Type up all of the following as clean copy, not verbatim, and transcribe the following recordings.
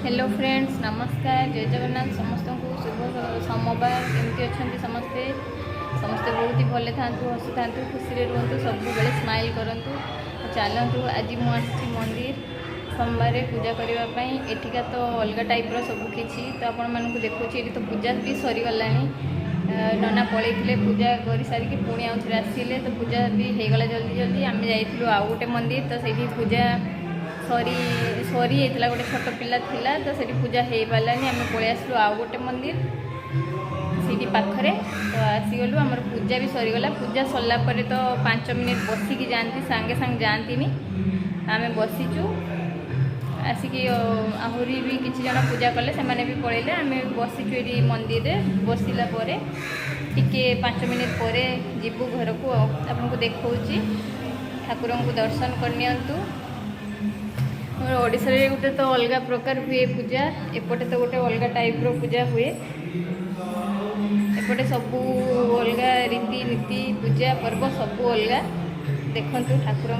Hello friends, नमस्कार। जय जगन्नाथ। समस्त को शुभ सोमवार। केमती अच्छा समस्ते समस्ते बहुत ही भले था, हसु था, खुशी रुहतु, सब स्माइल करूँ। चलतु आज मुझे मंदिर सोमवार पूजा करने। एठिका तो अलग टाइप सब किसी तो आपण मानक देखुची। ये तो पूजा भी सरीगला। नना पलैते पूजा कर सारिकी पुणी आउ थे आसिले तो पूजा भी होगला जल्दी जल्दी। आम जाइलु आउ गोटे मंदिर तो सही पूजा सरी सरी होता गोटे छोट पिला थिला तो सही पूजा हो पारानी। आम पलि आसलु आउ गोटे मंदिर सीटी पाखरे तो आसीगलु। आम पूजा भी सरीगला। पूजा सरला परे तो 5 मिनिट बसिकी जाती, सांगे सांगे जाती। आम बसीचु आसिकी आहरी भी किसी जन पूजा कले से भी पलैले। आम बसीचु ये मंदिर बसला टिके 5 मिनिट पर जीवु घर को। आपको देखा ठाकुर को दर्शन करनियंतु। ओडिशा रे गोटे तो अलग प्रकार हुए पूजा, एपटे तो गोटे अलग टाइप रो पूजा हुए। एपटे सबू अलग रीति नीति पूजा पर्व सबू अलग। देखंतु ठाकुर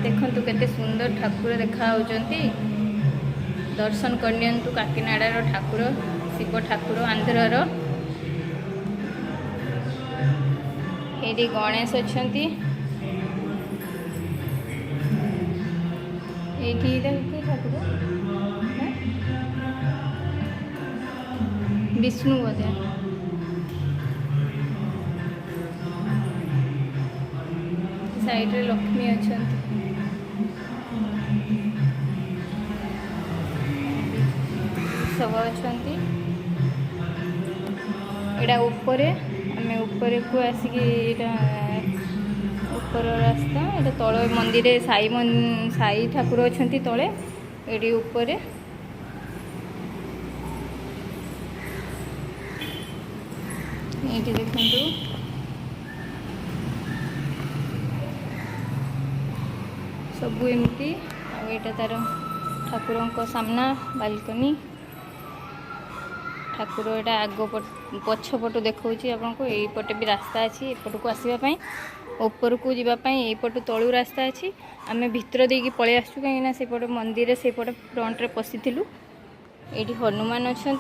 देखंतु केते सुंदर ठाकुर देखा होचंती। दर्शन करनियंतु काकीनाडार ठाकुर, शिव ठाकुर आंध्रर। एडी गणेश अछंती। ठाकुर विष्णु बोधे। साइड रे लक्ष्मी अच्छा सब अच्छा। एटा ऊपर आम ऊपर को आसिक ऊपर रास्ता। ये तल मंदिर साई ठाकुर अच्छा तले। ये ऊपर ये देखु सबू एमती। आटा तार ठाकुर सामना बालकनी। ठाकुर एटा आग पछपटू देखा आपको। यपटे भी रास्ता अच्छी एपट को आसवाई। ऊपर को जावाई यपटू तलू रास्ता अच्छी। आम भितर देकी पलि आसु कहीं सेपटे मंदिर सेपटे फ्रंट रे पशिलु। ये हनुमान अच्छा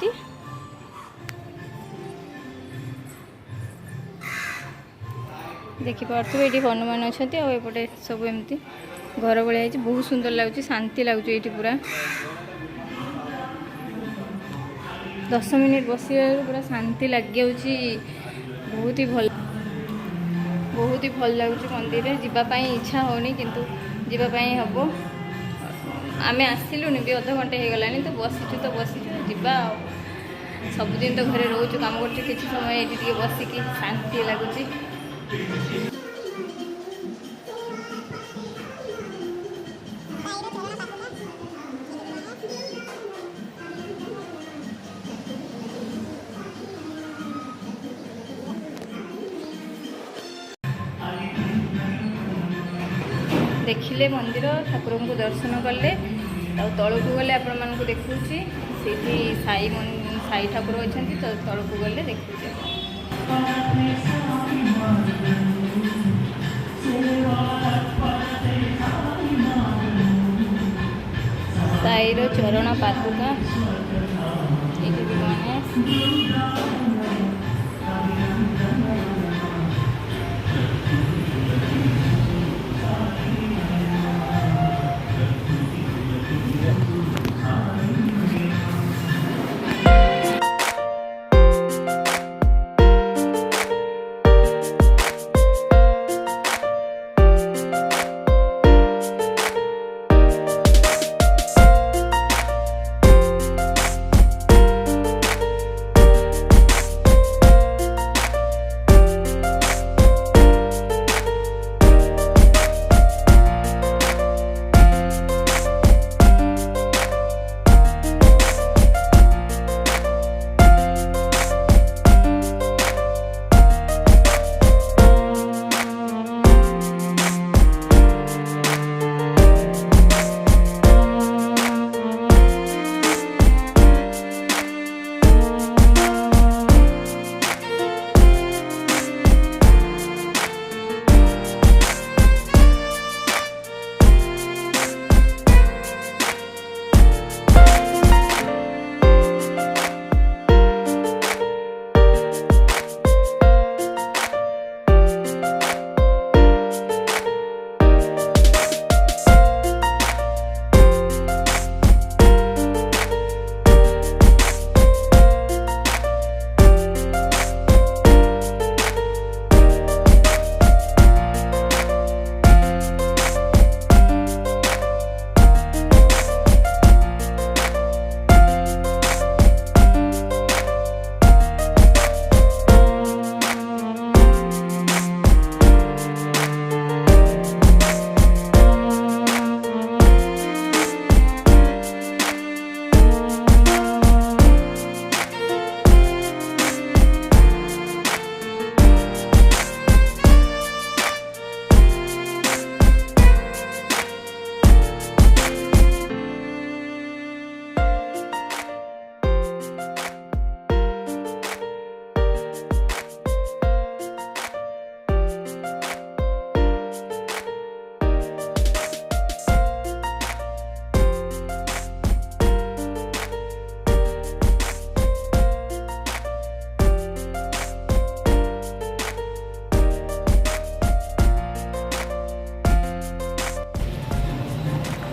देखिपे। ये हनुमान अच्छा आउपटे सब एमती घर भाई बहुत सुंदर लगुच, शांति लगुच। ये पूरा 10 मिनिट बस पूरा शांति लगे। बहुत ही भल लगुच मंदिर जावाई। इच्छा होनी किंतु जावाई हम। आम आसिलुनि भी अध घंटे हो गलानी तो बसीचु जा। सबुदिन तो घरे रोचु काम कर किसी समय ये बसिकी शांति लगुच। देखिले मंदिर ठाकुर को दर्शन कले। तल को गले आपण मानक देखुची से साई ठाकुर अच्छा तो तल को गले देखुचे। साईर चरण पादुका। ये गणेश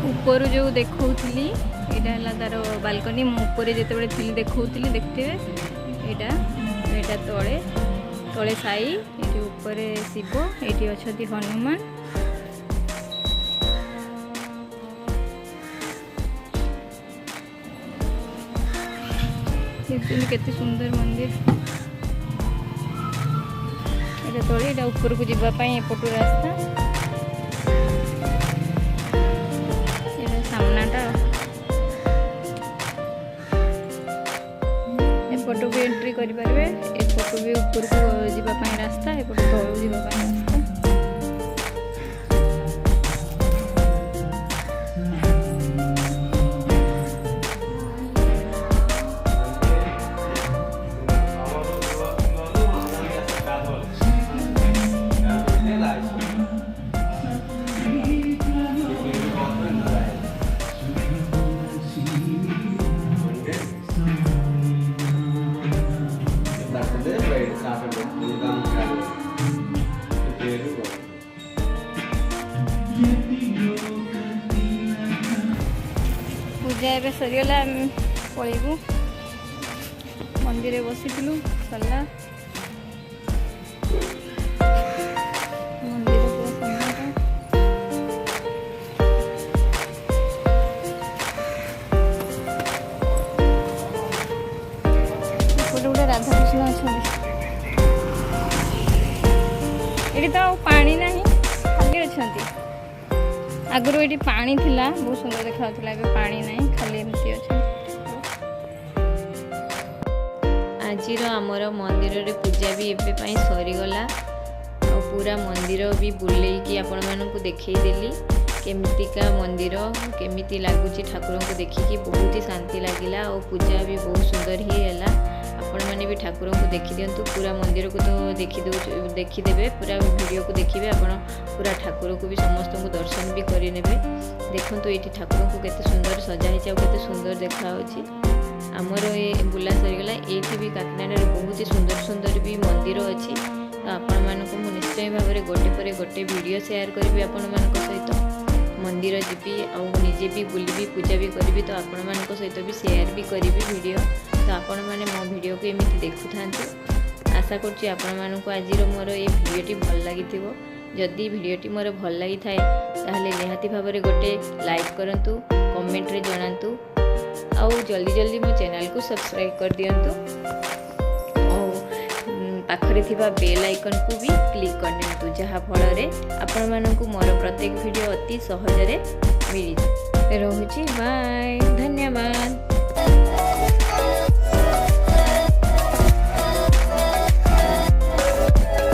ऊपर जो देखौली यहाँ तार बालकनी मुझे जिते थी देखौली देखते यहाँ तले तले साई ये ऊपर शिव ये अच्छा हनुमान देखते केते सुंदर मंदिर ये तले यहाँ ऊपर को जावाई एपटू रास्ता सामनाटा एपटू भी एंट्री करेंगे एपटू भी ऊपर को जावाई रास्ता एपटू तलू जावाई रास्ता पूजा एवं सरीगला पलैबू मंदिर बसी सरला मंदिर गोटे गोटे राधाकृष्ण अच्छा ये तो पानी ना खाली अच्छा आगु ये पानी थिला बहुत सुंदर देखा पानी नहीं खाली एमती अच्छा आजिर आमर मंदिर रे पूजा भी एवं सरीगला और पूरा मंदिर भी बुलेकी आपण मानू देखईदेली केमितिका मंदिर केमिति लगुच ठाकुर को देखिकी बहुत ही शांति लगिला और पूजा भी बहुत सुंदर ही है आपण मैंने भी ठाकुर को देखी दिंतु पूरा मंदिर को तो देखीदे पूरा वीडियो को देखिए आपण पूरा ठाकुर को भी समस्त को दर्शन भी करे देखु ये ठाकुर को केते सुंदर सजाई केते सुंदर देखा आमर ये बुला सरीगला ये भी काकीनाडा बहुत ही सुंदर सुंदर भी मंदिर अच्छी तो आपण मानक निश्चय भाव में गोटे पर गोटे वीडियो शेयर करी आपण मान सहित मंदिर जीवी आजे भी बुलबी पूजा भी करी तो आपण मान सहित भी शेयर भी करी वीडियो तो आपण मैंने मो वीडियो को एमती देखु था आशा करुँच आपण मानक आज मोर ये वीडियोटी भल लगी जदि वीडियोटी मोर भल लगी थाए ताहले निहाती भाव में गोटे लाइक करंतु कमेंट रे जणांतु आउ जल्दी जल्दी मो चैनल को सब्सक्राइब कर दियंतु पाखरे थिबा बेल आइकन को भी क्लिक कर दियंतु जहाँ फल रे आपण मानकु मोर प्रत्येक वीडियो अति सहज रे मिली रहुची बाय धन्यवाद।